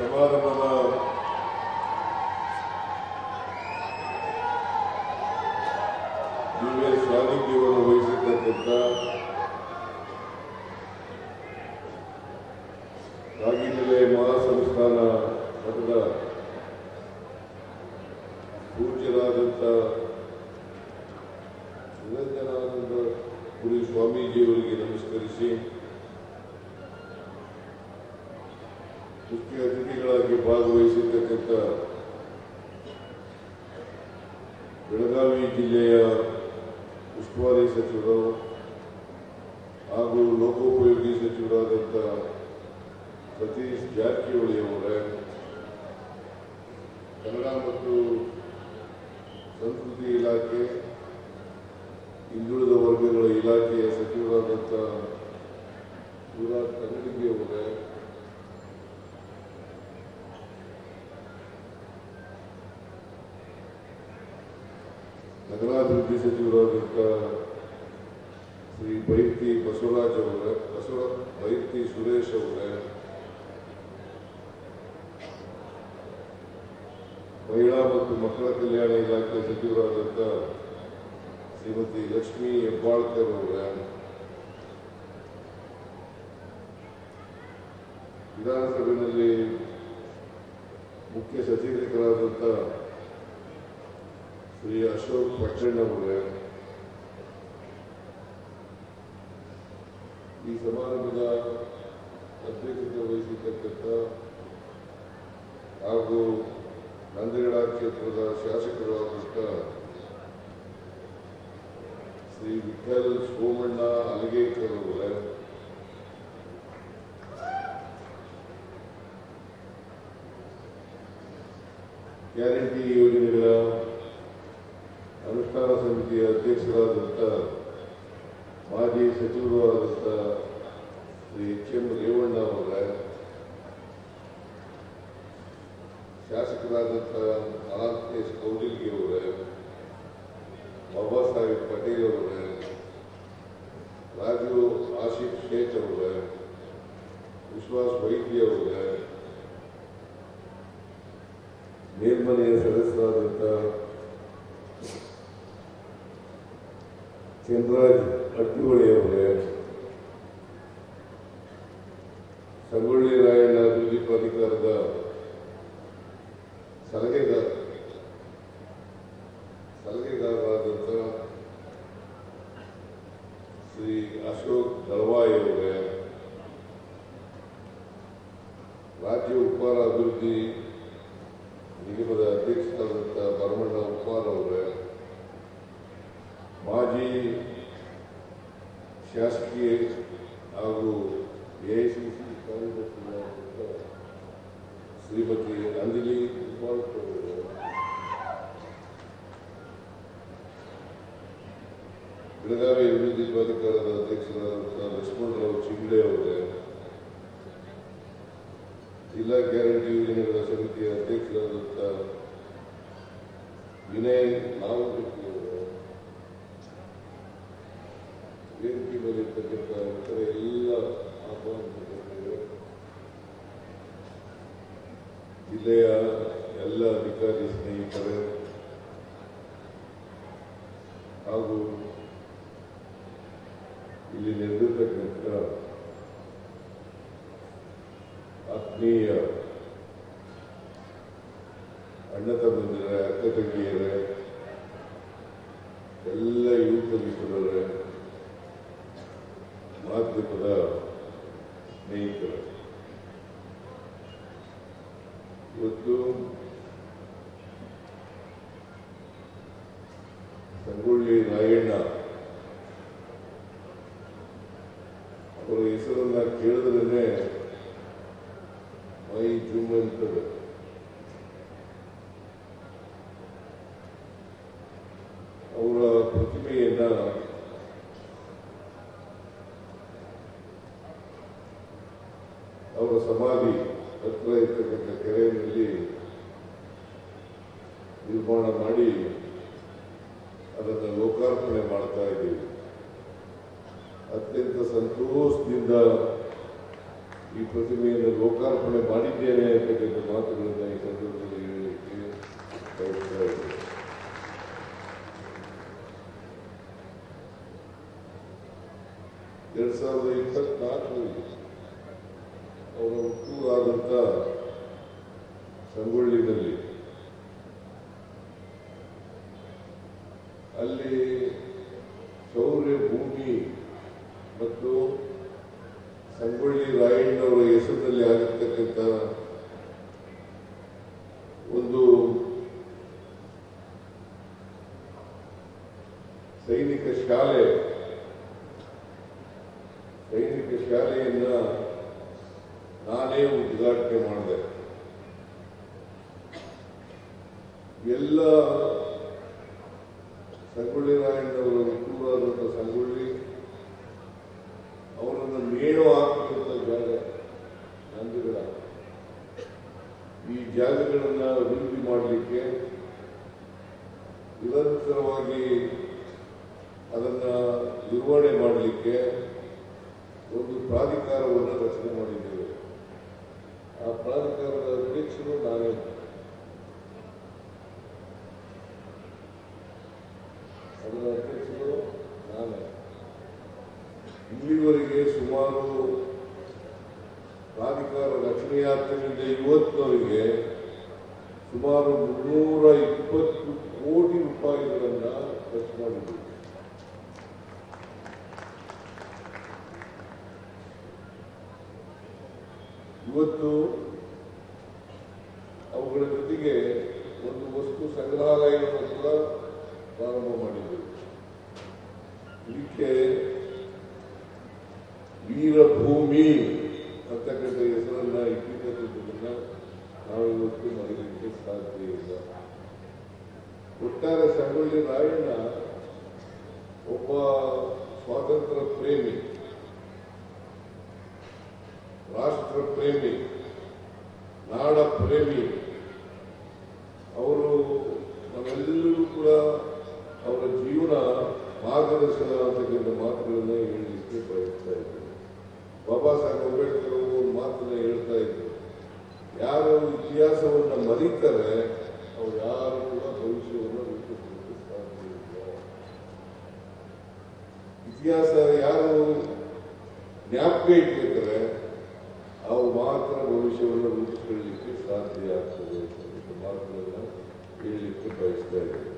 ಸಮಾರಂಭದ ದಿವ್ಯ ಸಾನ್ನಿಧ್ಯವನ್ನು ವಹಿಸಿರ್ತಕ್ಕಂಥ ರಾಗಿನೆಲೆ ಮಹಾಸಂಸ್ಥಾನ ಮಠದ ಪೂಜ್ಯರಾದಂಥ ನಿರಂಜನಾನಂದ ಪುರಿ ಸ್ವಾಮೀಜಿಯವರಿಗೆ ನಮಸ್ಕರಿಸಿ, ಮುಖ್ಯ ಅತಿಥಿಗಳಾಗಿ ಭಾಗವಹಿಸಿರ್ತಕ್ಕಂಥ ಬೆಳಗಾವಿ ಜಿಲ್ಲೆಯ ಉಸ್ತುವಾರಿ ಸಚಿವರು ಹಾಗೂ ಲೋಕೋಪಯೋಗಿ ಸಚಿವರಾದಂಥ ಸತೀಶ್ ಜಾರಕಿಹೊಳಿ ಅವರೇ, ಕನ್ನಡ ಮತ್ತು ಸಂಸ್ಕೃತಿ ಇಲಾಖೆ, ಹಿಂದುಳಿದ ವರ್ಗಗಳ ಇಲಾಖೆಯ ಸಚಿವರಾದಂಥ ಶಿವರಾಜ್ ತಂಗಡಗಿ ಅವರೇ, ನಗರಾಭಿವೃದ್ಧಿ ಸಚಿವರಾದಂಥ ಶ್ರೀ ಬೈರ್ತಿ ಬಸವರಾಜ್ ಅವರೇ, ಬೈರ್ತಿ ಸುರೇಶ್ ಅವರೇ, ಮಹಿಳಾ ಮತ್ತು ಮಕ್ಕಳ ಕಲ್ಯಾಣ ಇಲಾಖೆ ಸಚಿವರಾದಂಥ ಶ್ರೀಮತಿ ಲಕ್ಷ್ಮೀ ಹೆಬ್ಬಾಳ್ಕರ್ ಅವರೇ, ವಿಧಾನಸಭೆಯಲ್ಲಿ ಮುಖ್ಯ ಸಚೇತಕರಾದಂಥ ಶ್ರೀ ಅಶೋಕ್ ಪಟ್ಟಣ್ಣ ಅವರೇ, ಈ ಸಮಾರಂಭದ ಅಧ್ಯಕ್ಷತೆ ವಹಿಸಿರ್ತಕ್ಕಂಥ ಹಾಗೂ ನಂದಗಡ ಕ್ಷೇತ್ರದ ಶಾಸಕರಾದಂಥ ಶ್ರೀ ವಿಠಲ್ ಸೋಮಣ್ಣ ಅಲಗೇಕರ್ ಅವರೇ, ಗ್ಯಾರಂಟಿ ಯೋಜನೆಗಳ ಅನುಷ್ಠಾನ ಸಮಿತಿಯ ಅಧ್ಯಕ್ಷರಾದಂಥ ಮಾಜಿ ಸಚಿವರು ಆದಂಥ ಶ್ರೀ ಎಂ ರೇವಣ್ಣ ಅವರೇ, ಶಾಸಕರಾದಂಥ ಅನಂತ್ ಎಸ್ ಕೌಡಿಲ್ಗಿ ಅವರೇ, ಬಾಬಾ ಸಾಹೇಬ್ ಪಟೇಲ್ ಅವರೇ, ರಾಜು ಆಶಿಫ್ ಶೇಖ್ ಅವರೇ, ವಿಶ್ವಾಸ್ ವೈದ್ಯ ಅವರೇ, ಮೇಲ್ಮನೆಯ ಸದಸ್ಯರಾದಂಥ ಚಂದ್ರರಾಜ್ ಅಡ್ಡಿಹೊಳಿ ಅವರೇ, ಸಂಗೊಳ್ಳಿ ರಾಯಣ್ಣ ಅಭಿವೃದ್ಧಿ ಪ್ರಾಧಿಕಾರದ ಸಲಹೆಗಾರರಾದಂಥ ಶ್ರೀ ಅಶೋಕ್ ದಳವಾಯಿ ಅವರೇ, ರಾಜ್ಯ ಉಪ್ಪಾರ ಅಭಿವೃದ್ಧಿ ನಿಗಮದ ಅಧ್ಯಕ್ಷರಾದಂಥ ಭರಮಣ್ಣ ಉಪ್ಪಾರ್ ಅವರೇ, ಮಾಜಿ ಶಾಸಕೀಯ ಹಾಗೂ ಎಐಸಿಸಿ ಕಾರ್ಯದರ್ಶಿಯಾದಂಥ ಶ್ರೀಮತಿ ಅಂಜಲಿ ಉಪ್ಪಾಳ್ಕರ್ ಅವರೇ, ಬೆಳಗಾವಿ ಅಭಿವೃದ್ಧಿ ಪ್ರಾಧಿಕಾರದ ಅಧ್ಯಕ್ಷರಾದಂಥ ಲಕ್ಷ್ಮಣರಾವ್ ಚಿಂಗ್ಳೆ ಅವರೇ, ಜಿಲ್ಲಾ ಗ್ಯಾರಂಟಿ ಯೋಜನೆಗಳ ಸಮಿತಿಯ ಅಧ್ಯಕ್ಷರಾದಂಥ ವಿನಯ್ ನಾವಕಟ್ಟಿ ಅವರೇ, ವೇದಿಕೆ ಮೇಲಿರ್ತಕ್ಕಂಥ ಇತರ ಎಲ್ಲ ಆಹ್ವಾನಿತರಿಗೆ, ಜಿಲ್ಲೆಯ ಎಲ್ಲ ಅಧಿಕಾರಿ ಸ್ನೇಹಿತರೇ ಹಾಗೂ ಇಲ್ಲಿ ನೆರೆದಿರ್ತಕ್ಕಂಥ ಆತ್ಮೀಯ ಅಣ್ಣ ತಮ್ಮಂದಿರೇ, ಅಕ್ಕ ತಂಗಿಯರೇ, ಎಲ್ಲ ಯುವಕ ಮಿತ್ರರೇ, ಮಾಧ್ಯಮದ ಸ್ನೇಹಿತರು, ಇವತ್ತು ಸಂಗೊಳ್ಳಿ ರಾಯಣ್ಣ ಅವರ ಹೆಸರನ್ನ ಕೇಳಿದ್ರೆ ಮೈ ಜುಮ್ ಅಂತದೆ. ಅವರ ಪ್ರತಿಮೆಯನ್ನ ಅವರ ಸಮಾಧಿ ಹತ್ರ ಇರ್ತಕ್ಕಂಥ ಕೆರೆಯಲ್ಲಿ ನಿರ್ಮಾಣ ಮಾಡಿ ಅದನ್ನು ಲೋಕಾರ್ಪಣೆ ಮಾಡ್ತಾ ಇದ್ದೀವಿ. ಅತ್ಯಂತ ಸಂತೋಷದಿಂದ ಈ ಪ್ರತಿಮೆಯನ್ನು ಲೋಕಾರ್ಪಣೆ ಮಾಡಿದ್ದೇನೆ ಅಂತಕ್ಕಂಥ ಮಾತುಗಳನ್ನು ಈ ಸಂದರ್ಭದಲ್ಲಿ ಹೇಳಲಿಕ್ಕೆ ಬಯಸ್ತಾ ಇದ್ದೇನೆ. 2024ರಲ್ಲಿ ಅವರ ಹುಟ್ಟೂರಾದಂಥ ಸಂಗೊಳ್ಳಿನಲ್ಲಿ ಅಲ್ಲಿ ಶೌರ್ಯ ಭೂಮಿ ಮತ್ತು ಸಂಗೊಳ್ಳಿ ರಾಯಣ್ಣವರ ಹೆಸರಿನಲ್ಲಿ ಆಗಿರ್ತಕ್ಕಂಥ ಒಂದು ಸೈನಿಕ ಶಾಲೆಯನ್ನ ನಾನೇ ಉದ್ಘಾಟನೆ ಮಾಡಿದೆ. ಎಲ್ಲ ಸಂಗೊಳ್ಳಿ ರಾಯಣ್ಣವರ ಹುಟ್ಟೂರಾದಂಥ ಸಂಗೊಳ್ಳಿ ಅವರನ್ನು ನೇಣು ಹಾಕುವಂಥ ಜಾಗ ನಂದಿಗಳ ಈ ಜಾಗಗಳನ್ನು ಅಭಿವೃದ್ಧಿ ಮಾಡಲಿಕ್ಕೆ ನಿರಂತರವಾಗಿ ಅದನ್ನ ನಿರ್ವಹಣೆ ಮಾಡಲಿಕ್ಕೆ ಒಂದು ಪ್ರಾಧಿಕಾರವನ್ನು ರಚನೆ ಮಾಡಿದ್ದೇವೆ. ಆ ಪ್ರಾಧಿಕಾರದ ಅಧ್ಯಕ್ಷರು ನಾನೇ. ಅದರ ಅಧ್ಯಕ್ಷರು ನಾನೇ. ಇಲ್ಲಿವರೆಗೆ ಸುಮಾರು ಪ್ರಾಧಿಕಾರ ರಚನೆಯಾದ್ದರಿಂದ ಇವತ್ತಿನವರೆಗೆ ಸುಮಾರು 320 ಕೋಟಿ ರೂಪಾಯಿಗಳನ್ನು ಖರ್ಚು ಮಾಡಿದ್ದೀವಿ. ಇವತ್ತು ಅವುಗಳ ಜೊತೆಗೆ ಒಂದು ವಸ್ತು ಸಂಗ್ರಹಾಲಯವನ್ನು ಕೂಡ ಪ್ರಾರಂಭ ಮಾಡಿದ್ದೇವೆ. ಇದಕ್ಕೆ ವೀರಭೂಮಿ ಅಂತಕ್ಕಂಥ ಹೆಸರನ್ನ ಇಟ್ಟಿದ್ದನ್ನ ನಾವು ಇವತ್ತು ಮರೆಯಲಿಕ್ಕೆ ಸಾಧ್ಯ ಇಲ್ಲ. ಒಟ್ಟಾರೆ ಸಂಗೊಳ್ಳಿ ರಾಯಣ್ಣ ಒಬ್ಬ ಸ್ವಾತಂತ್ರ್ಯ ಪ್ರೇಮಿ, ರಾಷ್ಟ್ರ ಪ್ರೇಮಿ, ನಾಡ ಪ್ರೇಮಿ. ಅವರು ನಾವೆಲ್ಲರೂ ಕೂಡ ಅವರ ಜೀವನ ಮಾರ್ಗದರ್ಶನ ಅಂತಕ್ಕಂಥ ಮಾತುಗಳನ್ನ ಹೇಳಲಿಕ್ಕೆ ಬಯಸ್ತಾ ಇದ್ದಾರೆ. ಬಾಬಾ ಸಾಹೇಬ್ ಅಂಬೇಡ್ಕರ್ ಅವರು ಒಂದು ಮಾತನ್ನ ಹೇಳ್ತಾ ಇದ್ರು, ಯಾರು ಇತಿಹಾಸವನ್ನ ಮರೀತಾರೆ ಅವ್ರು ಯಾರು ಕೂಡ ಭವಿಷ್ಯವನ್ನು ರೂಪಿಸಲಿಕ್ಕೆ ಸಾಧ್ಯ ಇಲ್ಲ. ಇತಿಹಾಸ ಯಾರು ಜ್ಞಾಪಕ ಇಟ್ಟಿರ್ತಾರೆ ಅವು ಮಾತ್ರ ಭವಿಷ್ಯವನ್ನು ರೂಪಿಸಿಕೊಳ್ಳಲಿಕ್ಕೆ ಸಾಧ್ಯ ಆಗ್ತದೆ ಅಂತ ಮಾತುಗಳನ್ನ ಹೇಳಲಿಕ್ಕೆ ಬಯಸ್ತಾ ಇದ್ದಾರೆ.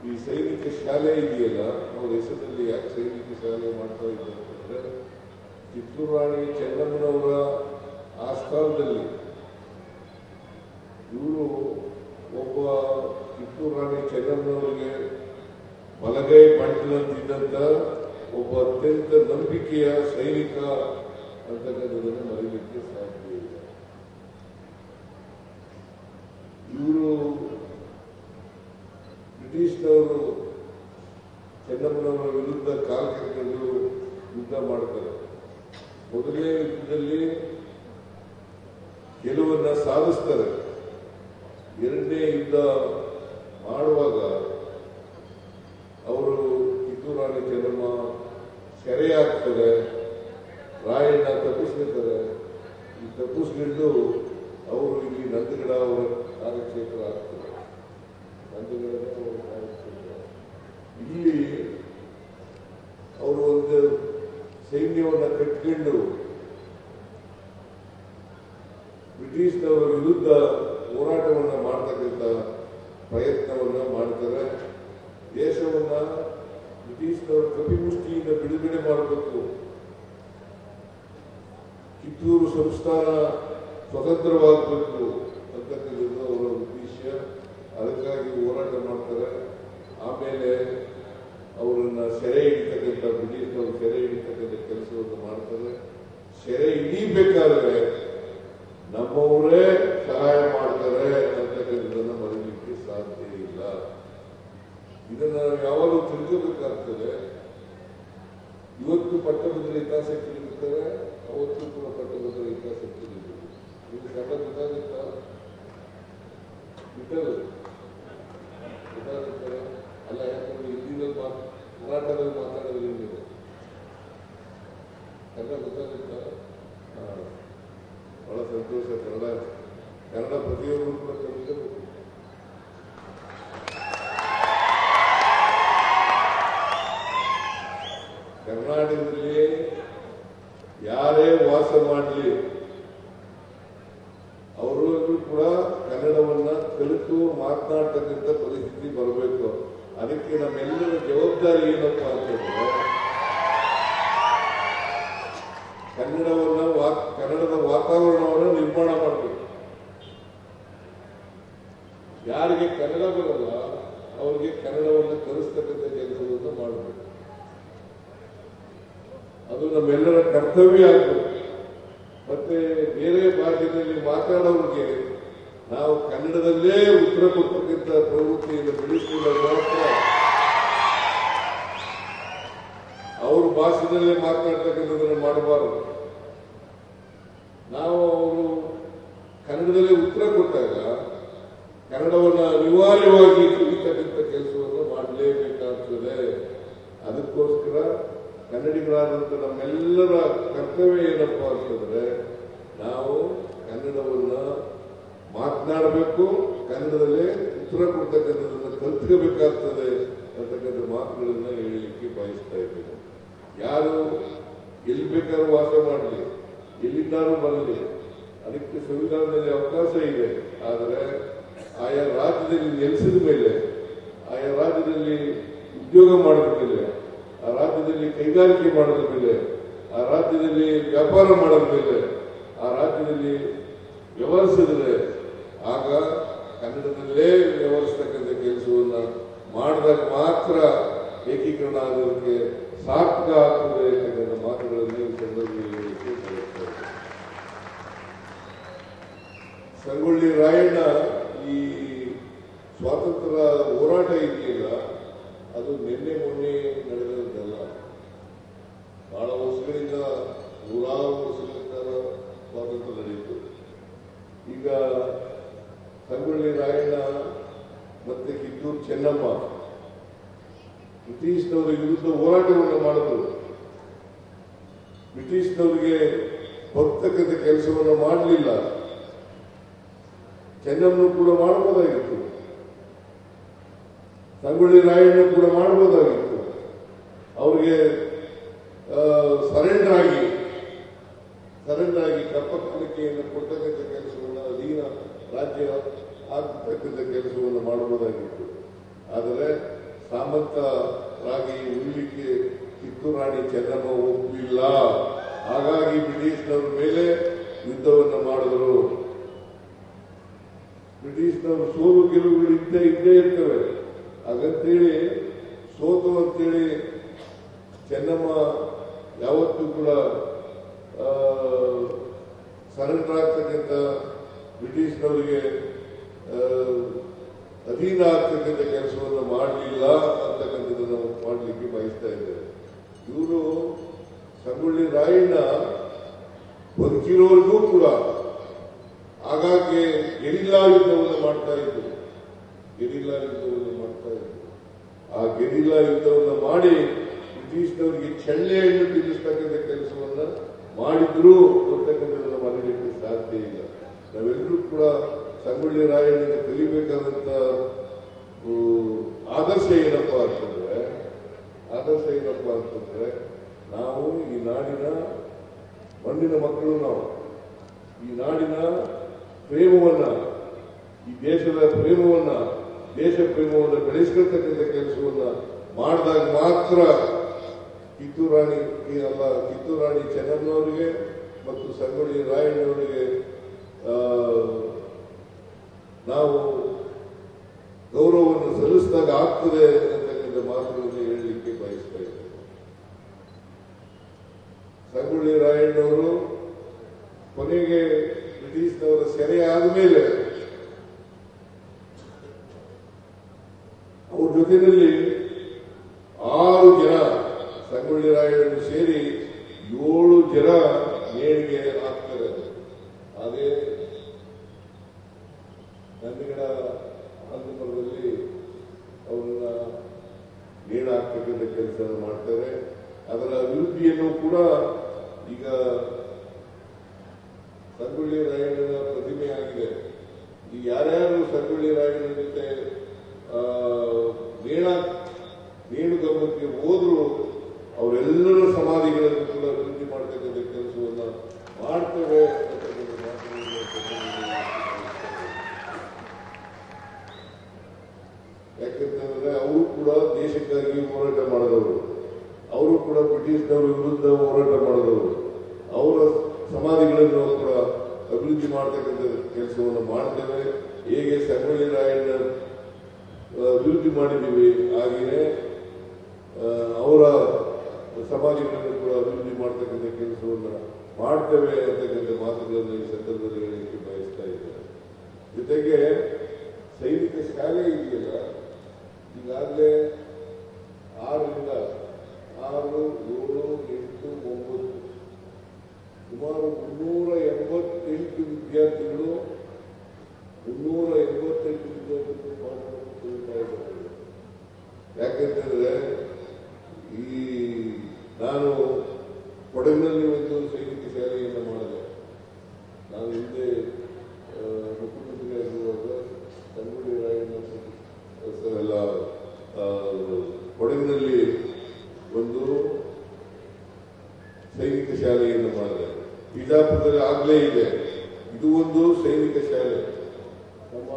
ಈ ಸೈನಿಕ ಶಾಲೆ ಇದೆಯಲ್ಲ, ಅವ್ರ ಹೆಸರಲ್ಲಿ ಯಾಕೆ ಸೈನಿಕ ಶಾಲೆ ಮಾಡ್ತಾ ಇದ್ದಾರೆ ಅಂತಂದ್ರೆ, ಕಿತ್ತೂರು ರಾಣಿ ಚೆನ್ನಮ್ಮನವರ ಆಸ್ಥಾನದಲ್ಲಿ ಇವರು ಒಬ್ಬ ಕಿತ್ತೂರು ರಾಣಿ ಚೆನ್ನಮ್ಮನವರಿಗೆ ಬಲಗೈ ಬಂಟನಂತಿದ್ದಂತ ಒಬ್ಬ ಅತ್ಯಂತ ನಂಬಿಕೆಯ ಸೈನಿಕ ಅಂತಕ್ಕಂಥದನ್ನು ಮರೆಯಲಿಕ್ಕೆ ಸಾಧ್ಯ ಇಲ್ಲ. ಇವರು ಬ್ರಿಟಿಷ್ನವರು ಚೆನ್ನಮ್ಮನವರ ವಿರುದ್ಧ ಕಾಲ್ಕೆರೆದು ಯುದ್ಧ ಮಾಡ್ತಾರೆ. ಮೊದಲನೇ ಯುದ್ಧದಲ್ಲಿ ಗೆಲುವನ್ನ ಸಾಧಿಸ್ತಾರೆ. ಎರಡನೇ ಯುದ್ಧ ಮಾಡುವಾಗ ಅವರು ಕಿತ್ತೂರು ರಾಣಿ ಚೆನ್ನಮ್ಮ ಸೆರೆಯಾಗ್ತಾರೆ, ರಾಯಣ್ಣ ತಪ್ಪಿಸ್ಕೊಳ್ತಾರೆ. ಈ ತಪ್ಪಿಸ್ಕೊಂಡು ಅವರು ಇಲ್ಲಿ ನಂದಗಡ ಅವರ ಕಾರ್ಯಕ್ಷೇತ್ರ ಆಗ್ತಾರೆ. ನಂದಗಡನೇ ಅವರ ಕಾರ್ಯಕ್ಷೇತ್ರ. ಇಲ್ಲಿ ಅವರು ಒಂದು ಸೈನ್ಯವನ್ನ ಕಟ್ಕೊಂಡು ಬ್ರಿಟಿಷ್ನವರ ವಿರುದ್ಧ ಹೋರಾಟವನ್ನ ಮಾಡ್ತಕ್ಕಂಥ ಪ್ರಯತ್ನವನ್ನ ಮಾಡ್ತಾರೆ. ದೇಶವನ್ನ ಬ್ರಿಟಿಷ್ನವರ ಕಪಿಮುಷ್ಟಿಯಿಂದ ಬಿಡುಗಡೆ ಮಾಡಬೇಕು, ಕಿತ್ತೂರು ಸಂಸ್ಥಾನ ಸ್ವತಂತ್ರವಾಗಬೇಕು ಅಂತಕ್ಕಂಥದ್ದು ಅವರ ಉದ್ದೇಶ. ಅದಕ್ಕಾಗಿ ಹೋರಾಟ ಮಾಡ್ತಾರೆ. ಆಮೇಲೆ ಅವರನ್ನ ಸೆರೆ ಹಿಡಿತಕ್ಕಂಥ ಬ್ರಿಟಿಷ್ನವರು ಸೆರೆ ಹಿಡಿತಕ್ಕಂಥ ಕೆಲಸವನ್ನು ಮಾಡ್ತಾರೆ. ಸೆರೆ ಹಿಡಿಬೇಕಾದ್ರೆ ನಮ್ಮವರೇ ಸಹಾಯ ಮಾಡ್ತಾರೆ ಅಂತಕ್ಕಂಥದ್ದನ್ನು ಮರೆಯಲಿಕ್ಕೆ ಸಾಧ್ಯ ಇಲ್ಲ. ಇದನ್ನ ಯಾವಾಗಲೂ ತಿಳ್ಕೋಬೇಕಾಗ್ತದೆ. ಇವತ್ತು ಪಟ್ಟಭದ್ರ ಹಿತಾಸಕ್ತಿಗಳಿರ್ತಾರೆ, ಅವತ್ತು ಕೂಡ ಪಟ್ಟಭದ್ರ ಹಿತಾಸಕ್ತಿಗಳಿರ್ತಾರೆ. ಇದು ಕನ್ನಡ ಗೊತ್ತಾಗುತ್ತಾ? ಗೊತ್ತಾಗುತ್ತಾರೆ ಅಲ್ಲ, ಯಾಕಂದ್ರೆ ಹಿಂದಿನಲ್ಲಿ ಕರ್ನಾಟಕದಲ್ಲಿ ಮಾತಾಡೋದ್ರಿಂದ ಕನ್ನಡ ಗೊತ್ತಾಗುತ್ತಾ? ಬಹಳ ಸಂತೋಷ. ಕನ್ನಡ ಪ್ರತಿಯೊಬ್ಬರು ಕೂಡ ಕಲಿಸಬೇಕು. ಕರ್ನಾಟಕದಲ್ಲಿ ಯಾರೇ ವಾಸ ಮಾಡಲಿ ಅವರು ಕೂಡ ಕನ್ನಡವನ್ನ ಕಲಿತು ಮಾತನಾಡ್ತಕ್ಕಂಥ ಪರಿಸ್ಥಿತಿ ಬರಬೇಕು. ಅದಕ್ಕೆ ನಮ್ಮೆಲ್ಲರ ಜವಾಬ್ದಾರಿ ಏನಪ್ಪಾ ಅಂತಂದ್ರೆ ಕನ್ನಡದ ವಾತಾವರಣವನ್ನು ನಿರ್ಮಾಣ ಮಾಡಬೇಕು. ಯಾರಿಗೆ ಕನ್ನಡ ಬರಲ್ಲ ಅವರಿಗೆ ಕನ್ನಡವನ್ನು ಕಲಿಸ್ತಕ್ಕಂಥ ಕೆಲಸವನ್ನು ಮಾಡಬೇಕು. ಅದು ನಮ್ಮೆಲ್ಲರ ಕರ್ತವ್ಯ ಆಗಬೇಕು. ಮತ್ತೆ ಬೇರೆ ಭಾಷೆಯಲ್ಲಿ ಮಾತಾಡೋರಿಗೆ ನಾವು ಕನ್ನಡದಲ್ಲೇ ಉತ್ತರ ಕೊಡ್ತಕ್ಕಂಥ ಪ್ರವೃತ್ತಿಯನ್ನು ಬೆಳೆಸಿದಾಗ ಮಾತ್ರ ಅವ್ರ ಭಾಷೆಯಲ್ಲೇ ಮಾತನಾಡ್ತಕ್ಕಂಥದ್ದನ್ನು ಮಾಡಬಾರದು. ನಾವು ಅವರು ಕನ್ನಡದಲ್ಲೇ ಉತ್ತರ ಕೊಟ್ಟಾಗ ಕನ್ನಡವನ್ನು ಅನಿವಾರ್ಯವಾಗಿ ಕಲಿತಕ್ಕಂಥ ಕೆಲಸವನ್ನು ಮಾಡಲೇಬೇಕಾಗ್ತದೆ. ಅದಕ್ಕೋಸ್ಕರ ಕನ್ನಡಿಗರಾದಂಥ ನಮ್ಮೆಲ್ಲರ ಕರ್ತವ್ಯ ಏನಪ್ಪಾ ಅಂತಂದ್ರೆ ನಾವು ಕನ್ನಡವನ್ನ ಮಾತನಾಡಬೇಕು, ಕನ್ನಡದಲ್ಲೇ ಉತ್ತರ ಕೊಡ್ತಕ್ಕಂಥದ್ದನ್ನು ಕಲ್ತ್ಕೋಬೇಕಾಗ್ತದೆ ಅಂತಕ್ಕಂಥ ಮಾತುಗಳನ್ನ ಹೇಳಲಿಕ್ಕೆ ಬಯಸ್ತಾ ಇದ್ದೇನೆ. ಯಾರು ಎಲ್ಲಿ ಬೇಕಾದ್ರೂ ವಾಸ ಮಾಡಲಿ, ಎಲ್ಲಿಂದಾದ್ರೂ ಬರಲಿ, ಅದಕ್ಕೆ ಸಂವಿಧಾನದಲ್ಲಿ ಅವಕಾಶ ಇದೆ. ಆದರೆ ಆಯಾ ರಾಜ್ಯದಲ್ಲಿ ನೆಲೆಸಿದ ಮೇಲೆ, ಆಯಾ ರಾಜ್ಯದಲ್ಲಿ ಉದ್ಯೋಗ ಮಾಡಿದ ಮೇಲೆ, ಆ ರಾಜ್ಯದಲ್ಲಿ ಕೈಗಾರಿಕೆ ಮಾಡಿದ ಮೇಲೆ, ಆ ರಾಜ್ಯದಲ್ಲಿ ವ್ಯಾಪಾರ ಮಾಡಿದ ಮೇಲೆ, ಆ ರಾಜ್ಯದಲ್ಲಿ ವ್ಯವಹರಿಸಿದ್ರೆ ಆಗ ಕನ್ನಡದಲ್ಲೇ ವ್ಯವಹರಿಸ್ತಕ್ಕಂಥ ಕೆಲಸವನ್ನ ಮಾಡಿದಾಗ ಮಾತ್ರ ಏಕೀಕರಣ ಆಗೋದಕ್ಕೆ ಸಾರ್ಥಕ ಆಗ್ತದೆ ಅಂತಕ್ಕಂಥ ಮಾತುಗಳನ್ನು ಈ ಸಂದರ್ಭದಲ್ಲಿ ಹೇಳಲಿಕ್ಕೆ ಬಯಸ್ತಾರೆ. ಸಂಗೊಳ್ಳಿ ರಾಯಣ್ಣ ಈ ಸ್ವಾತಂತ್ರ್ಯ ಹೋರಾಟ ಇದೆಯಲ್ಲ, ಅದು ನಿನ್ನೆ ಮೊನ್ನೆ ನಡೆದದ್ದಲ್ಲ. ಬಹಳ ವರ್ಷಗಳಿಂದ, ನೂರಾರು ವರ್ಷಗಳ ಕಾಲ ಸ್ವಾತಂತ್ರ್ಯ ನಡೆಯಿತು. ಈಗ ಸಂಗೊಳ್ಳಿ ರಾಯಣ್ಣ ಮತ್ತೆ ಕಿತ್ತೂರು ಚೆನ್ನಮ್ಮ ಬ್ರಿಟಿಷ್ನವರ ವಿರುದ್ಧ ಹೋರಾಟವನ್ನು ಮಾಡಿದ್ರು. ಬ್ರಿಟಿಷ್ನವರಿಗೆ ಬರ್ತಕ್ಕಂಥ ಕೆಲಸವನ್ನು ಮಾಡಲಿಲ್ಲ. ಚೆನ್ನಮ್ಮನು ಕೂಡ ಮಾಡಬಹುದಾಗಿತ್ತು, ಸಂಗೊಳ್ಳಿ ರಾಯಣ್ಣ ಕೂಡ ಮಾಡಬಹುದಾಗಿತ್ತು. ಅವರಿಗೆ ಸರೆಂಡರ್ ಆಗಿ ಕಪ್ಪ ಕಾಣಿಕೆಯನ್ನು ಕೊಡ್ತಕ್ಕಂಥ ಕೆಲಸವನ್ನು, ಅಧೀನ ರಾಜ್ಯ ಆಗ್ತಕ್ಕಂಥ ಕೆಲಸವನ್ನು ಮಾಡಬಹುದಾಗಿತ್ತು. ಆದರೆ ಸಾಮಂತರಾಗಿ ಉಳಿಲಿಕ್ಕೆ ಕಿತ್ತೂರು ರಾಣಿ ಚೆನ್ನಮ್ಮ ಒಪ್ಪಲಿಲ್ಲ. ಹಾಗಾಗಿ ಬ್ರಿಟಿಷ್ನವ್ರ ಮೇಲೆ ಯುದ್ಧವನ್ನು ಮಾಡಿದ್ರು. ಬ್ರಿಟಿಷ್ನವರು ಸೋಲು ಗೆಲುವುಗಳು ಇದ್ದೇ ಇರ್ತವೆ. ಹಾಗಂತೇಳಿ ಸೋತು ಅಂತೇಳಿ ಚೆನ್ನಮ್ಮ ಯಾವತ್ತೂ ಕೂಡ ಸರೆಂಡರ್ ಆಗ್ತಕ್ಕಂಥ, ಬ್ರಿಟಿಷ್ನವರಿಗೆ ಅಧೀನ ಆಗ್ತಕ್ಕಂಥ ಕೆಲಸವನ್ನು ಮಾಡಲಿಲ್ಲ ಅಂತಕ್ಕಂಥದ್ದನ್ನು ಮಾಡಲಿಕ್ಕೆ ಬಯಸ್ತಾ ಇದ್ದಾರೆ. ಇವರು ಸಂಗೊಳ್ಳಿ ರಾಯಣ್ಣ ಬದುಕಿರೋರಿಗೂ ಕೂಡ ಆಗಾಗ್ಗೆ ಗೆರಿಲ್ಲಾ ಯುದ್ಧವನ್ನು ಮಾಡ್ತಾ ಇದ್ರು. ಆ ಗೆರಿಲ್ಲಾ ಯುದ್ಧವನ್ನು ಮಾಡಿ ಬ್ರಿಟಿಷ್ನವರಿಗೆ ಚೆಳ್ಳೆಯನ್ನು ತಿನ್ನಿಸ್ತಕ್ಕಂಥ ಕೆಲಸವನ್ನ ಮಾಡಿದ್ರು ಅಂತಕ್ಕಂಥದ್ದನ್ನು ಮಾಡಲಿಕ್ಕೆ ಸಾಧ್ಯ ಇಲ್ಲ. ನಾವೆಲ್ಲರೂ ಕೂಡ ಸಂಗೊಳ್ಳಿ ರಾಯಣ್ಣ ಕಲಿಬೇಕಾದಂತ ಆದರ್ಶ ಏನಪ್ಪಾ ಅಂತಂದ್ರೆ ನಾವು ಈ ನಾಡಿನ ಮಣ್ಣಿನ ಮಕ್ಕಳು, ನಾವು ಈ ನಾಡಿನ ಪ್ರೇಮವನ್ನ, ಈ ದೇಶದ ಪ್ರೇಮವನ್ನ, ದೇಶ ಪ್ರೇಮವನ್ನು ಬೆಳೆಸ್ಕೊಳ್ತಕ್ಕಂಥ ಕೆಲಸವನ್ನ ಮಾಡಿದಾಗ ಮಾತ್ರ ಕಿತ್ತೂರು ರಾಣಿ ಚೆನ್ನಮ್ಮನವರಿಗೆ ಮತ್ತು ಸಂಗೊಳ್ಳಿ ರಾಯಣ್ಣವರಿಗೆ ನಾವು ಗೌರವವನ್ನು ಸಲ್ಲಿಸಿದಾಗ ಆಗ್ತದೆ ಅಂತಕ್ಕಂಥ ಮಾತುಗಳನ್ನು ಹೇಳಲಿಕ್ಕೆ ಬಯಸ್ತಾ ಇದ್ದೇವೆ. ಸಂಗೊಳ್ಳಿ ರಾಯಣ್ಣವರು ಕೊನೆಗೆ ಬ್ರಿಟಿಷ್ನವರ ಸೆರೆ ಆದಮೇಲೆ ಅವ್ರ ಜೊತೆಯಲ್ಲಿ 6 ಜನ ಸಂಗೊಳ್ಳಿ ರಾಯಣ್ಣರು ಸೇರಿ 7 ಜನ ನೇಣಿಗೆ ಹಾಕ್ತಾರೆ. ಅದೇ ನಂದಿಗಡ ಆಂಧ್ರದಲ್ಲಿ ಅವರನ್ನ ನೇಣು ಹಾಕ್ತಕ್ಕಂಥ ಕೆಲಸ ಮಾಡ್ತಾರೆ. ಅದರ ಅಭಿವೃದ್ಧಿಯನ್ನು ಕೂಡ ಈಗ ಸಂಗೊಳ್ಳಿ ರಾಯಣ್ಣನ ಪ್ರತಿಮೆ ಆಗಿದೆ. ಈ ಯಾರ್ಯಾರು ಸಂಗೊಳ್ಳಿ ರಾಯಣ್ಣನ ಜೊತೆ ನೇಣುಗಂಬಕ್ಕೆ ಹೋದ್ರು ಅವರೆಲ್ಲರ ಸಮಾಧಿಗಳನ್ನು ಕೂಡ ಅಭಿವೃದ್ಧಿ ಮಾಡ್ತಕ್ಕಂಥ ಕೆಲಸವನ್ನ ಮಾಡ್ತೇವೆ. ಯಾಕೆಂತಂದ್ರೆ ಅವರು ಕೂಡ ದೇಶಕ್ಕಾಗಿ ಹೋರಾಟ ಮಾಡಿದವರು, ಅವರು ಕೂಡ ಬ್ರಿಟಿಷ್ನವರ ವಿರುದ್ಧ ಹೋರಾಟ ಮಾಡಿದವರು. ಅವರ ಸಮಾಧಿಗಳನ್ನು ಕೂಡ ಅಭಿವೃದ್ಧಿ ಮಾಡ್ತಕ್ಕಂಥ ಕೆಲಸವನ್ನು ಮಾಡ್ತೇವೆ. ಹೇಗೆ ಸಂಗೊಳ್ಳಿ ರಾಯಣ್ಣ ಅಭಿವೃದ್ಧಿ ಮಾಡಿದ್ದೀವಿ ಹಾಗೆಯೇ ಅವರ ಸಮಾಧಿಗಳನ್ನು ಕೂಡ ಅಭಿವೃದ್ಧಿ ಮಾಡ್ತಕ್ಕಂಥ ಕೆಲಸವನ್ನು ಮಾಡ್ತೇವೆ ಅಂತಕ್ಕಂಥ ಮಾತುಗಳನ್ನು ಈ ಸಂದರ್ಭದಲ್ಲಿ ಹೇಳಲಿಕ್ಕೆ ಬಯಸ್ತಾ ಇದ್ದಾರೆ. ಜೊತೆಗೆ ಸೈನಿಕ ಶಾಲೆ ಇದೆಯಲ್ಲ, ಈಗಾಗಲೇ 6, 7, 8, 9 ಸುಮಾರು 388 ವಿದ್ಯಾರ್ಥಿಗಳು ಪಾಠವನ್ನು ಕಲಿತಾ ಇದ್ದಾರೆ. ಯಾಕೆಂತಂದ್ರೆ ನಾನು ಕೊಡಗಿನಲ್ಲಿ ಒಂದು ಸೈನಿಕ ಶಾಲೆಯನ್ನು ಮಾಡಿದೆ. ನಾನು ಹಿಂದೆ ಮುಖ್ಯಮಂತ್ರಿಯಾಗಿರುವಾಗ ಸಂಗೊಳ್ಳಿ ರಾಯಣ್ಣ ಎಲ್ಲ ಕೊಡಗಿನಲ್ಲಿ ಒಂದು ಸೈನಿಕ ಶಾಲೆಯನ್ನು ಮಾಡಿದೆ. ಬಿಜಾಪುರದಲ್ಲಿ ಆಗ್ಲೇ ಇದೆ. ಇದು ಒಂದು ಸೈನಿಕ ಶಾಲೆ. ನಮ್ಮ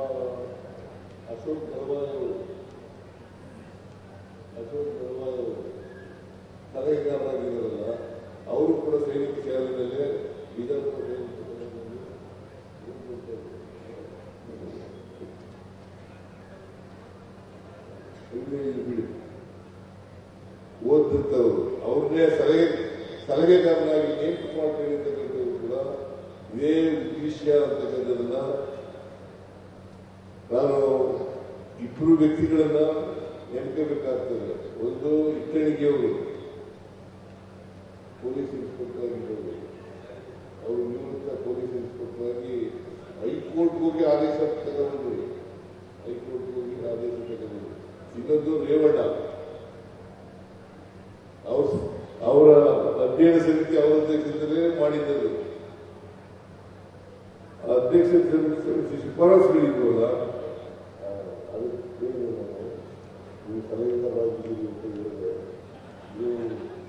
ಅಶೋಕ್ ಗರ್ವಾಲ್ ಸಲಹೆಗಾರರಾಗಿದ್ದಾರಲ್ಲ, ಅವರು ಕೂಡ ಸೈನಿಕ ಶಾಲೆಯಲ್ಲೇ ಬಿಜಾಪುರ ಓದಿರ್ತವರು ಅವ್ರನ್ನೇ ಸಲಹೆಗಾರನಾಗಿ ನೇಮಕ ಮಾಡ್ಕೊಂಡಿರ್ತಕ್ಕಂಥವ್ರು ಕೂಡ ಇದೇ ಉದ್ದೇಶ ಅಂತಕ್ಕಂಥದನ್ನ ನಾನು ಇಬ್ಬರು ವ್ಯಕ್ತಿಗಳನ್ನ ನೇಮಕಬೇಕಾಗ್ತದೆ. ಒಂದು ಇಟ್ಟಣಿಗೆಯವರು ಪೊಲೀಸ್ ಇನ್ಸ್ಪೆಕ್ಟರ್ ಆಗಿರೋರು, ಅವರು ನಿವೃತ್ತ ಪೊಲೀಸ್ ಇನ್ಸ್ಪೆಕ್ಟರ್ ಆಗಿ ಹೈಕೋರ್ಟ್ಗೆ ಹೋಗಿ ಆದೇಶ ತಗೊಂಡ್ರು. ಇನ್ನೊಂದು ರೇವಣ್ಣ, ಅವರ ಅಧ್ಯಯನ ಸಮಿತಿ ಅವರ ಅಧ್ಯಕ್ಷತೆಯಲ್ಲೇ ಮಾಡಿದ್ದರು. ಅಧ್ಯಕ್ಷ ಶಿಫಾರಸುಗಳಿದ್ವಲ್ಲ, ಅದು ನೀವು ಸಲಹೆಗಾರರಾಗಿದ್ದೀರಿ ಅಂತ ಹೇಳಿದ್ರೆ, ನೀವು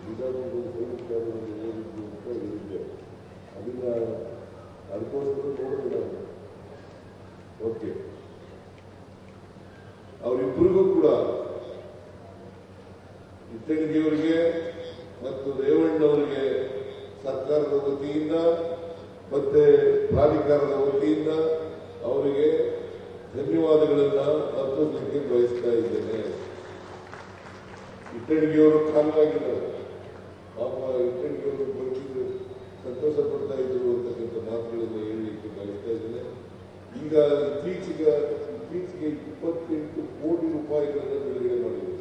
ಬಿಜಾಪುರದಲ್ಲಿ ಸೈನಿಕ ಶಾಲೆಯಲ್ಲಿ ಓದಿದ್ದು ಅಂತ ಹೇಳಿದ್ದೆ. ಅದನ್ನ ಅದಕ್ಕೋಸ್ಕರ ನೋಡಿದ್ರೆ ಓಕೆ, ಅವರಿಬ್ಬರಿಗೂ ಕೂಡ ಇಟ್ಟಣಿಗೆಯವರಿಗೆ ಮತ್ತು ರೇವಣ್ಣವರಿಗೆ ಸರ್ಕಾರದ ವತಿಯಿಂದ ಮತ್ತೆ ಪ್ರಾಧಿಕಾರದ ವತಿಯಿಂದ ಅವರಿಗೆ ಧನ್ಯವಾದಗಳನ್ನ ಅರ್ಪಿಸಲಿಕ್ಕೆ ಬಯಸ್ತಾ ಇದ್ದೇನೆ. ಇಟ್ಟಣಿಗೆಯವರು ಕಾಲವಾಗಿದ್ದಾರೆ, ಪಾಪ ಇಟ್ಟಣಿಗೆಯವರು ಬಂದಿದ್ದು ಸಂತೋಷ ಪಡ್ತಾ ಇದ್ರು ಅಂತಕ್ಕಂಥ ಮಾತುಗಳನ್ನು ಹೇಳಲಿಕ್ಕೆ ಬಯಸ್ತಾ ಇದ್ದೇನೆ. ಈಗ ಇತ್ತೀಚೆಗೆ 28 ಕೋಟಿ ರೂಪಾಯಿಗಳನ್ನು ಬಿಡುಗಡೆ ಮಾಡಿದೆ.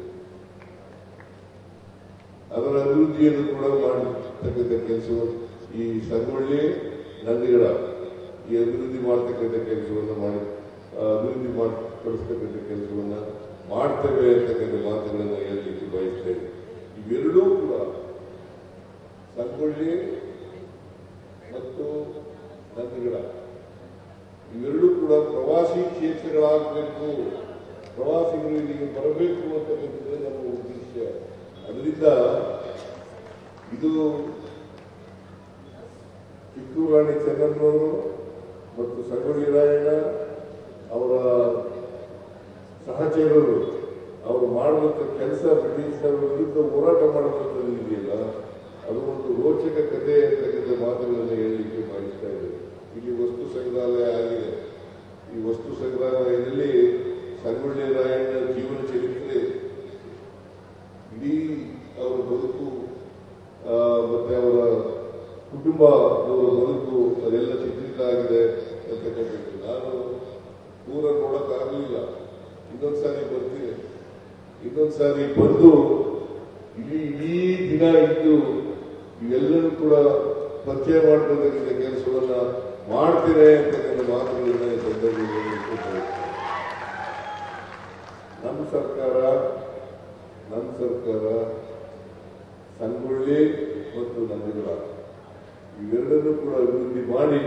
ಅದರ ಅಭಿವೃದ್ಧಿಯನ್ನು ಕೂಡ ಮಾಡತಕ್ಕಂಥ ಕೆಲಸವನ್ನು ಈ ಸಂಗೊಳ್ಳಿ ನಂದಿಗಡ ಈ ಅಭಿವೃದ್ಧಿ ಮಾಡತಕ್ಕಂಥ ಕೆಲಸವನ್ನು ಅಭಿವೃದ್ಧಿ ಪಡಿಸ್ತಕ್ಕಂಥ ಕೆಲಸವನ್ನ ಮಾಡ್ತೇವೆ ಅಂತಕ್ಕಂಥ ಮಾತುಗಳನ್ನು ಹೇಳಲಿಕ್ಕೆ ಬಯಸ್ತೇವೆ. ಇವೆರಡೂ ಕೂಡ ಸಂಗೊಳ್ಳಿ ಮತ್ತು ನಂದಿಗಡ ಇವೆರಡೂ ಕೂಡ ಪ್ರವಾಸಿ ಕ್ಷೇತ್ರಗಳಾಗಬೇಕು, ಪ್ರವಾಸಿಗರು ಇಲ್ಲಿಗೆ ಬರಬೇಕು ಅಂತಕ್ಕಂಥದ್ದು ನಮ್ಮ ಉದ್ದೇಶ. ಅದರಿಂದ ಇದು ಕಿತ್ತೂರು ರಾಣಿ ಚೆನ್ನಮ್ಮನವರು ಮತ್ತು ಸಂಗೊಳ್ಳಿ ರಾಯಣ್ಣ ಅವರ ಸಹಚರರು ಅವರು ಮಾಡುವಂಥ ಕೆಲಸ, ಬ್ರಿಟಿಷರ ವಿರುದ್ಧ ಹೋರಾಟ ಮಾಡುವಂಥದ್ದು ಇದೆಯಲ್ಲ, ಅದು ಒಂದು ರೋಚಕ ಕಥೆ ಅಂತಕ್ಕಂಥ ಮಾತುಗಳನ್ನು ಹೇಳಲಿಕ್ಕೆ ಬಯಸ್ತಾ ಇದ್ದಾರೆ. ಇಲ್ಲಿ ವಸ್ತು ಸಂಗ್ರಹಾಲಯ ಆಗಿದೆ. ಈ ವಸ್ತು ಸಂಗ್ರಹಾಲಯದಲ್ಲಿ ಸಂಗೊಳ್ಳಿ ರಾಯಣ್ಣ ಜೀವನ ಚರಿತ್ರೆ, ಇಡೀ ಅವರ ಬದುಕು ಮತ್ತೆ ಅವರ ಕುಟುಂಬದವರ ಬದುಕು ಅದೆಲ್ಲ ಚಿತ್ರಿತ ಆಗಿದೆ ಅಂತಕ್ಕಂಥದ್ದು. ನಾನು ಪೂರ ನೋಡಕ್ಕಾಗಲಿಲ್ಲ. ಇನ್ನೊಂದ್ಸಾರಿ ಬರ್ತೀನಿ, ಇನ್ನೊಂದ್ಸಾರಿ ಬಂದು ಇಡೀ ದಿನ ಇದ್ದು ಇವೆಲ್ಲರೂ ಕೂಡ ಪರಿಚಯ ಮಾಡ್ಕೊಳ್ತಕ್ಕಂಥ ಕೆಲಸವನ್ನ ಮಾಡ್ತೇನೆ ಅಂತಕ್ಕಂಥ ಮಾತುಗಳನ್ನ ಈ ಸಂದರ್ಭದಲ್ಲಿ ನಮ್ಮ ಸರ್ಕಾರ ಸಂಗೊಳ್ಳಿ ಮತ್ತು ನಂದಿಗಡ ಇವೆರಡನ್ನೂ ಕೂಡ ಅಭಿವೃದ್ಧಿ ಮಾಡಿ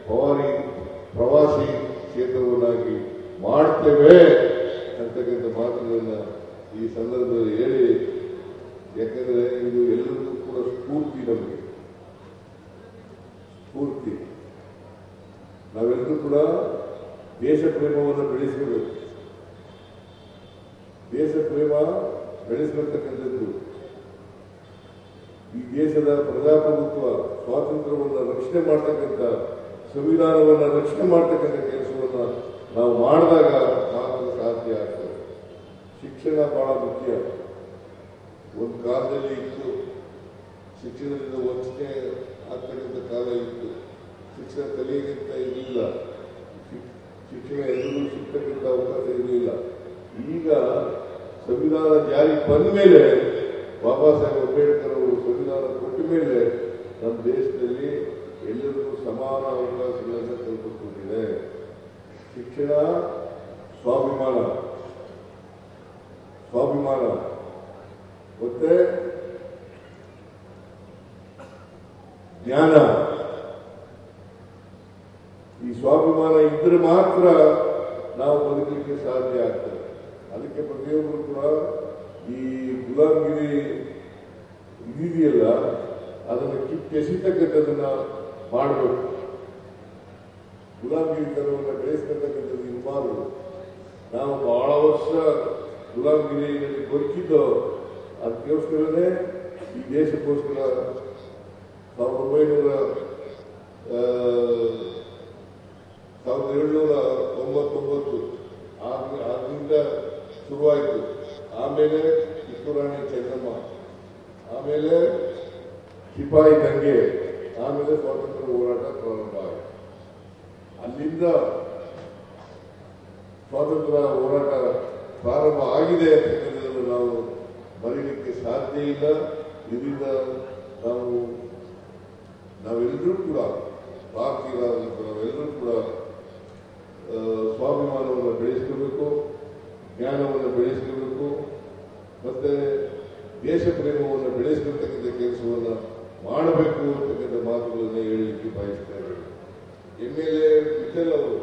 ಪ್ರವಾಸಿ ಕ್ಷೇತ್ರವನ್ನಾಗಿ ಮಾಡ್ತೇವೆ ಅಂತಕ್ಕಂಥ ಮಾತುಗಳನ್ನ ಈ ಸಂದರ್ಭದಲ್ಲಿ ಹೇಳಿ, ಯಾಕಂದ್ರೆ ಇದು ಎಲ್ಲರಿಗೂ ಕೂಡ ಸ್ಫೂರ್ತಿ, ನಮಗೆ ಸ್ಫೂರ್ತಿ. ನಾವೆಲ್ಲರೂ ಕೂಡ ದೇಶ ಪ್ರೇಮವನ್ನು ಬೆಳೆಸಬೇಕು. ದೇಶ ಪ್ರೇಮ ಬೆಳೆಸತಕ್ಕಂಥದ್ದು ಈ ದೇಶದ ಪ್ರಜಾಪ್ರಭುತ್ವ ಸ್ವಾತಂತ್ರ್ಯವನ್ನು ರಕ್ಷಣೆ ಮಾಡ್ತಕ್ಕಂಥ, ಸಂವಿಧಾನವನ್ನು ರಕ್ಷಣೆ ಮಾಡ್ತಕ್ಕಂಥ ಕೆಲಸವನ್ನು ನಾವು ಮಾಡಿದಾಗ ಮಾತ್ರ ಸಾಧ್ಯ ಆಗ್ತದೆ. ಶಿಕ್ಷಣ ಬಹಳ ಮುಖ್ಯ. ಒಂದು ಕಾಲದಲ್ಲಿ ಇತ್ತು, ಶಿಕ್ಷಣದಿಂದ ವಂಚನೆ ಆಗ್ತಕ್ಕಂಥ ಕಾಲ ಇತ್ತು. ಶಿಕ್ಷಣ ಕಲಿಯಲಿಂತ ಇರಲಿಲ್ಲ, ಶಿಕ್ಷಣ ಎಲ್ಲರೂ ಸಿಗ್ತಕ್ಕಂಥ ಅವಕಾಶ ಇರಲಿಲ್ಲ. ಈಗ ಸಂವಿಧಾನ ಜಾರಿ ಬಂದ ಮೇಲೆ, ಬಾಬಾ ಸಾಹೇಬ್ ಅಂಬೇಡ್ಕರ್ ಅವರು ಸಂವಿಧಾನ ಕೊಟ್ಟ ಮೇಲೆ ನಮ್ಮ ದೇಶದಲ್ಲಿ ಎಲ್ಲರಿಗೂ ಸಮಾನ ಅವಕಾಶಗಳನ್ನು ಕಲ್ಪಿಸಿಕೊಂಡಿದೆ. ಶಿಕ್ಷಣ ಸ್ವಾಭಿಮಾನ, ಸ್ವಾಭಿಮಾನ ಮತ್ತೆ ಜ್ಞಾನ. ಈ ಸ್ವಾಭಿಮಾನ ಇದ್ರೆ ಮಾತ್ರ ನಾವು ಬದುಕಲಿಕ್ಕೆ ಸಾಧ್ಯ ಆಗ್ತದೆ. ಅದಕ್ಕೆ ಪ್ರತಿಯೊಬ್ಬರು ಕೂಡ ಈ ಗುಲಾಮಗಿರಿ ಇದೆಯಲ್ಲ, ಅದನ್ನು ಕಿತ್ತೆಸಿತಕ್ಕಂಥದನ್ನ ಮಾಡಬೇಕು. ಗುಲಾಮಗಿರಿತನವನ್ನು ಬೆಳೆಸ್ತಕ್ಕಂಥದ್ದು ಇರಬಾರದು. ನಾವು ಬಹಳ ವರ್ಷ ಗುಲಾಮಗಿರಿಯಲ್ಲಿ ಬದುಕಿದ್ದು ಅದಕ್ಕೋಸ್ಕರನೇ ಈ ದೇಶಕ್ಕೋಸ್ಕರ 1799 ಆಗಿಂದ ಶುರುವಾಯಿತು. ಆಮೇಲೆ ಕಿತ್ತೂರು ರಾಣಿ ಚೆನ್ನಮ್ಮ, ಆಮೇಲೆ ಸಿಪಾಯಿ ದಂಗೆ, ಆಮೇಲೆ ಸ್ವಾತಂತ್ರ್ಯ ಹೋರಾಟ ಪ್ರಾರಂಭ ಆಯಿತು. ಅಲ್ಲಿಂದ ಸ್ವಾತಂತ್ರ್ಯ ಹೋರಾಟ ಪ್ರಾರಂಭ ಆಗಿದೆ ಅಂತಕ್ಕಂಥದ್ದನ್ನು ನಾವು ಮರೀಲಿಕ್ಕೆ ಸಾಧ್ಯ ಇಲ್ಲ. ಇದರಿಂದ ನಾವೆಲ್ಲರೂ ಕೂಡ ಭಾರತೀಯರಾದಂಥ ನಾವೆಲ್ಲರೂ ಕೂಡ ಸ್ವಾಭಿಮಾನವನ್ನು ಬೆಳೆಸ್ಕೋಬೇಕು, ಜ್ಞಾನವನ್ನು ಬೆಳೆಸ್ಕೋಬೇಕು, ಮತ್ತೆ ದೇಶ ಪ್ರೇಮವನ್ನು ಬೆಳೆಸ್ಕೊಳ್ತಕ್ಕಂಥ ಕೆಲಸವನ್ನು ಮಾಡಬೇಕು ಅಂತಕ್ಕಂಥ ಮಾತುಗಳನ್ನು ಹೇಳಲಿಕ್ಕೆ ಬಯಸ್ತಾ ಇದ್ದಾರೆ. MLA ವಿಠಲ್ ಅವರು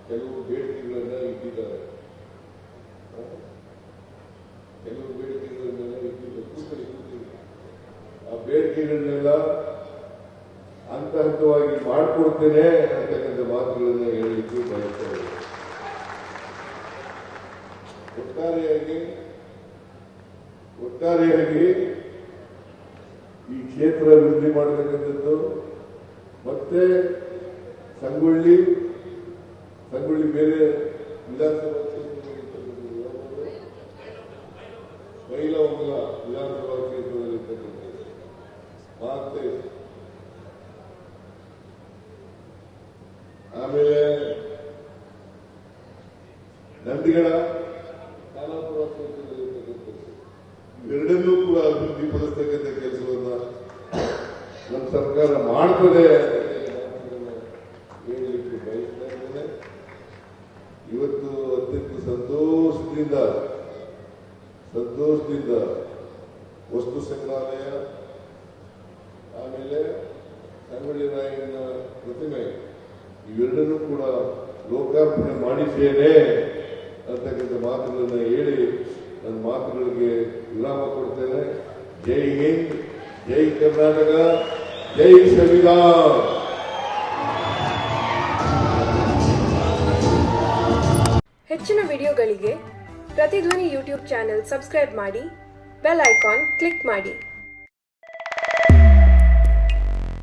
ಕೆಲವು ಬೇಡಿಕೆಗಳನ್ನ ಇಟ್ಟಿದ್ದಾರೆ. ಆ ಬೇಡಿಕೆಗಳನ್ನೆಲ್ಲ ಹಂತ ಹಂತವಾಗಿ ಮಾಡಿಕೊಡ್ತೇನೆ ಅಂತಕ್ಕಂಥ ಮಾತುಗಳನ್ನು ಹೇಳಲಿಕ್ಕೆ ಬಯಸ್ತಾ ಇದ್ದಾರೆ. ಒಟ್ಟಾರೆಯಾಗಿ ಈ ಕ್ಷೇತ್ರ ಅಭಿವೃದ್ಧಿ ಮಾಡತಕ್ಕಂಥದ್ದು, ಮತ್ತೆ ಸಂಗೊಳ್ಳಿ ಬೇರೆ ವಿಧಾನಸಭಾ ಕ್ಷೇತ್ರದಲ್ಲಿ ಬೈಲಹೊಂಗಲ ವಿಧಾನಸಭಾ ಕ್ಷೇತ್ರದಲ್ಲಿರ್ತಕ್ಕಂಥದ್ದು, ಮತ್ತೆ ಆಮೇಲೆ ನಂದಿಗಡ ಖಾನಾಪುರ ಕ್ಷೇತ್ರದಲ್ಲಿರ್ತಕ್ಕಂಥದ್ದು, ಎರಡನ್ನೂ ಕೂಡ ಅಭಿವೃದ್ಧಿ ಪಡಿಸ್ತಕ್ಕಂಥ ಕೆಲಸವನ್ನ ನಮ್ಮ ಸರ್ಕಾರ ಮಾಡ್ತದೆ ಹೇಳಲಿಕ್ಕೆ ಬಯಸ್ತಾ ಇದ್ದೇನೆ. ಇವತ್ತು ಅತ್ಯಂತ ಸಂತೋಷದಿಂದ ವಸ್ತು ಸಂಗ್ರಹಾಲಯ, ಆಮೇಲೆ ಸಂಗೊಳ್ಳಿ ರಾಯಣ್ಣ ಪ್ರತಿಮೆ ಇವೆರಡನ್ನೂ ಕೂಡ ಲೋಕಾರ್ಪಣೆ ಮಾಡಿದ್ದೇನೆ ಅಂತಕ್ಕಂಥ ಮಾತುಗಳನ್ನು ಹೇಳಿ ನನ್ನ ಮಾತುಗಳಿಗೆ ವಿರಾಮ ಕೊಡ್ತೇನೆ. ಜೈ ಹಿಂದ್, ಜೈ ಕರ್ನಾಟಕ, ಜೈ ಸಂವಿಧಾನ. ಹೆಚ್ಚಿನ ವಿಡಿಯೋಗಳಿಗೆ ಪ್ರತಿಧ್ವನಿ ಯೂಟ್ಯೂಬ್ ಚಾನೆಲ್ ಸಬ್ಸ್ಕ್ರೈಬ್ ಮಾಡಿ, ಬೆಲ್ ಐಕಾನ್ ಕ್ಲಿಕ್ ಮಾಡಿ.